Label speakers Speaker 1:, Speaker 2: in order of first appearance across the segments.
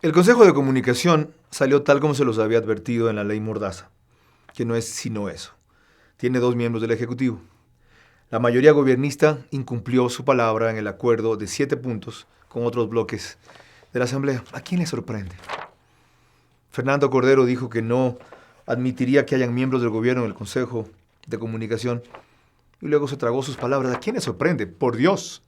Speaker 1: El Consejo de Comunicación salió tal como se los había advertido en la ley Mordaza, que no es sino eso. Tiene 2 miembros del Ejecutivo. La mayoría gobiernista incumplió su palabra en el acuerdo de 7 puntos con otros bloques de la Asamblea. ¿A quién le sorprende? Fernando Cordero dijo que no admitiría que hayan miembros del gobierno en el Consejo de Comunicación y luego se tragó sus palabras. ¿A quién le sorprende? Por Dios.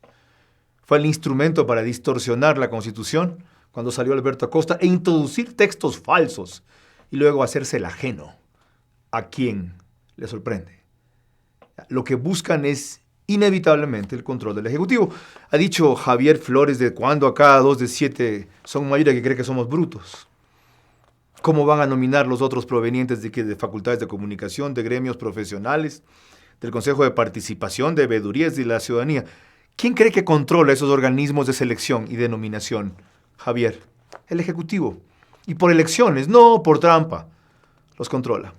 Speaker 1: Fue el instrumento para distorsionar la Constitución cuando salió Alberto Acosta e introducir textos falsos y luego hacerse el ajeno. ¿A quién le sorprende? Lo que buscan es inevitablemente el control del Ejecutivo. Ha dicho Javier Flores de cuando acá 2 de 7 son mayoría que cree que somos brutos. ¿Cómo van a nominar los otros provenientes de facultades de comunicación, de gremios profesionales, del Consejo de Participación, de Veedurías y de la Ciudadanía? ¿Quién cree que controla esos organismos de selección y de nominación? Javier, el Ejecutivo. Y por elecciones, no por trampa, los controla.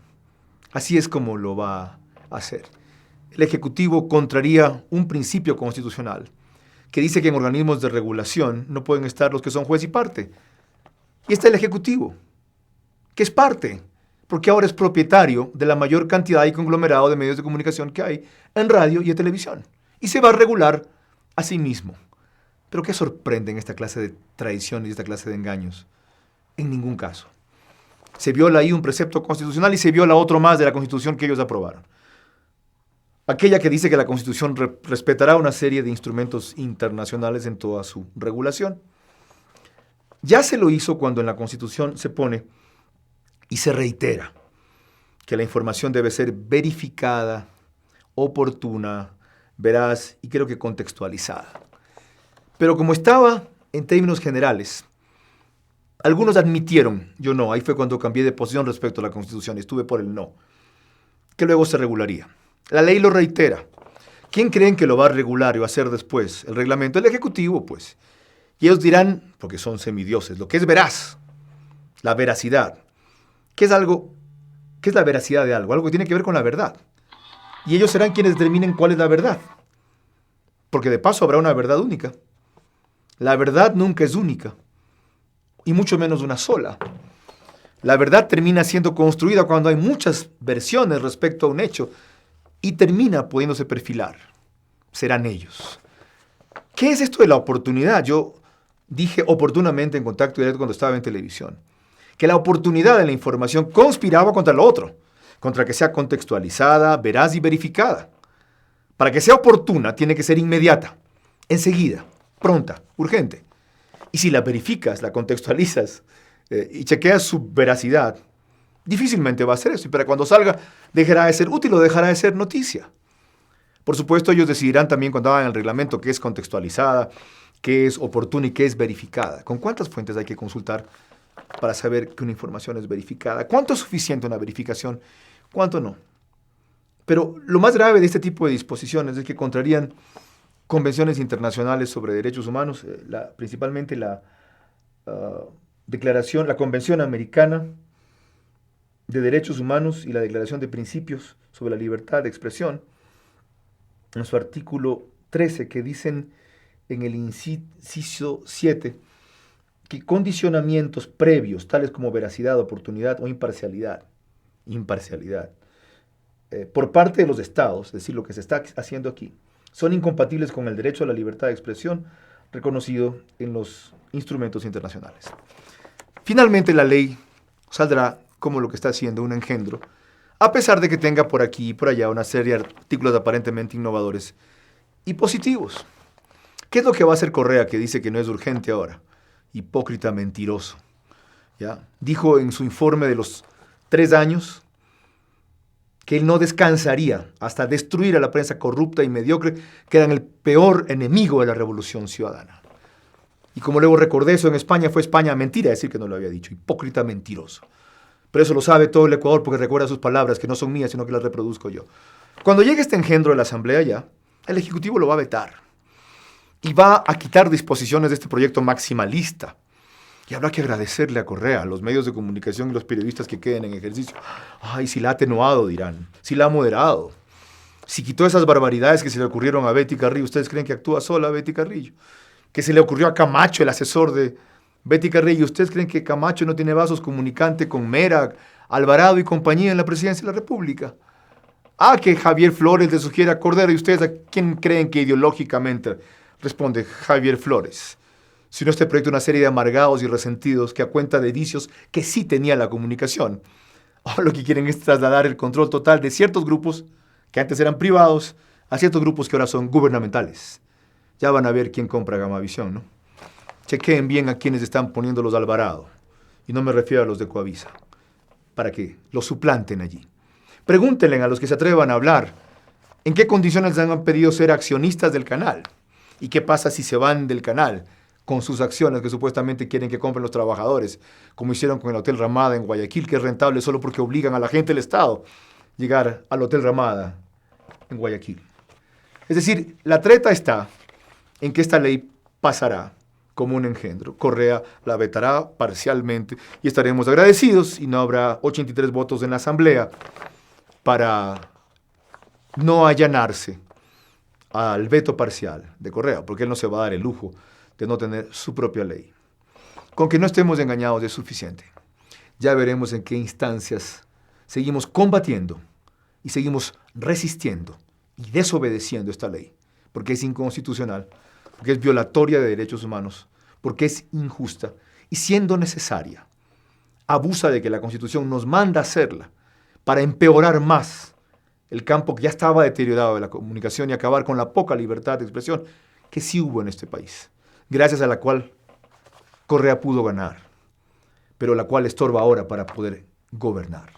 Speaker 1: Así es como lo va a hacer. El Ejecutivo contraría un principio constitucional que dice que en organismos de regulación no pueden estar los que son juez y parte. Y está el Ejecutivo, que es parte, porque ahora es propietario de la mayor cantidad y conglomerado de medios de comunicación que hay en radio y en televisión. Y se va a regular a sí mismo. ¿Pero qué sorprende en esta clase de traiciones y esta clase de engaños? En ningún caso. Se viola ahí un precepto constitucional y se viola otro más de la Constitución que ellos aprobaron. Aquella que dice que la Constitución respetará una serie de instrumentos internacionales en toda su regulación. Ya se lo hizo cuando en la Constitución se pone y se reitera que la información debe ser verificada, oportuna, veraz y creo que contextualizada. Pero como estaba en términos generales, algunos admitieron, yo no, ahí fue cuando cambié de posición respecto a la Constitución, estuve por el no, que luego se regularía. La ley lo reitera. ¿Quién creen que lo va a regular y va a hacer después? El reglamento, el Ejecutivo, pues. Y ellos dirán, porque son semidioses, lo que es veraz, la veracidad. ¿Qué es la veracidad de algo? Algo que tiene que ver con la verdad. Y ellos serán quienes determinen cuál es la verdad. Porque de paso habrá una verdad única. La verdad nunca es única, y mucho menos una sola. La verdad termina siendo construida cuando hay muchas versiones respecto a un hecho y termina pudiéndose perfilar. Serán ellos. ¿Qué es esto de la oportunidad? Yo dije oportunamente en Contacto Directo cuando estaba en televisión que la oportunidad de la información conspiraba contra lo otro, contra que sea contextualizada, veraz y verificada. Para que sea oportuna tiene que ser inmediata, enseguida, pronta, urgente. Y si la verificas, la contextualizas y chequeas su veracidad, difícilmente va a ser eso. Y para cuando salga, dejará de ser útil o dejará de ser noticia. Por supuesto, ellos decidirán también cuando hagan el reglamento qué es contextualizada, qué es oportuna y qué es verificada. ¿Con cuántas fuentes hay que consultar para saber que una información es verificada? ¿Cuánto es suficiente una verificación? ¿Cuánto no? Pero lo más grave de este tipo de disposiciones es que contrarían convenciones internacionales sobre derechos humanos, principalmente la Convención Americana de Derechos Humanos y la Declaración de Principios sobre la Libertad de Expresión, en su artículo 13, que dicen en el inciso 7 que condicionamientos previos, tales como veracidad, oportunidad o imparcialidad, por parte de los estados, es decir, lo que se está haciendo aquí, son incompatibles con el derecho a la libertad de expresión reconocido en los instrumentos internacionales. Finalmente, la ley saldrá como lo que está haciendo un engendro, a pesar de que tenga por aquí y por allá una serie de artículos aparentemente innovadores y positivos. ¿Qué es lo que va a hacer Correa, que dice que no es urgente ahora? Hipócrita, mentiroso. ¿Ya? Dijo en su informe de los 3 años que él no descansaría hasta destruir a la prensa corrupta y mediocre, que eran el peor enemigo de la revolución ciudadana. Y como luego recordé, eso en España fue España mentira decir que no lo había dicho. Hipócrita, mentiroso. Pero eso lo sabe todo el Ecuador porque recuerda sus palabras, que no son mías, sino que las reproduzco yo. Cuando llegue este engendro de la Asamblea ya, el Ejecutivo lo va a vetar. Y va a quitar disposiciones de este proyecto maximalista. Y habrá que agradecerle a Correa, a los medios de comunicación y los periodistas que queden en ejercicio. Ay, si la ha atenuado, dirán. Si la ha moderado. Si quitó esas barbaridades que se le ocurrieron a Betty Carrillo. ¿Ustedes creen que actúa sola Betty Carrillo? Que se le ocurrió a Camacho, el asesor de Betty Carrillo, ¿ustedes creen que Camacho no tiene vasos comunicantes con Mera, Alvarado y compañía en la presidencia de la República? Que Javier Flores le sugiere a Cordero. ¿Y ustedes a quién creen que ideológicamente responde Javier Flores? Si no, este proyecto una serie de amargados y resentidos que a cuenta de vicios que sí tenía la comunicación, ahora lo que quieren es trasladar el control total de ciertos grupos que antes eran privados a ciertos grupos que ahora son gubernamentales. Ya van a ver quién compra Gamavisión, ¿no? Chequeen bien a quienes están poniendo los Alvarado, y no me refiero a los de Coavisa, para que los suplanten allí. Pregúntenle a los que se atrevan a hablar en qué condiciones les han pedido ser accionistas del canal y qué pasa si se van del canal con sus acciones que supuestamente quieren que compren los trabajadores, como hicieron con el Hotel Ramada en Guayaquil, que es rentable solo porque obligan a la gente del Estado a llegar al Hotel Ramada en Guayaquil. Es decir, la treta está en que esta ley pasará como un engendro. Correa la vetará parcialmente y estaremos agradecidos y no habrá 83 votos en la Asamblea para no allanarse al veto parcial de Correa, porque él no se va a dar el lujo de no tener su propia ley. Con que no estemos engañados es suficiente. Ya veremos en qué instancias seguimos combatiendo y seguimos resistiendo y desobedeciendo esta ley, porque es inconstitucional, porque es violatoria de derechos humanos, porque es injusta y siendo necesaria, abusa de que la Constitución nos manda a hacerla para empeorar más el campo que ya estaba deteriorado de la comunicación y acabar con la poca libertad de expresión que sí hubo en este país, gracias a la cual Correa pudo ganar, pero la cual estorba ahora para poder gobernar.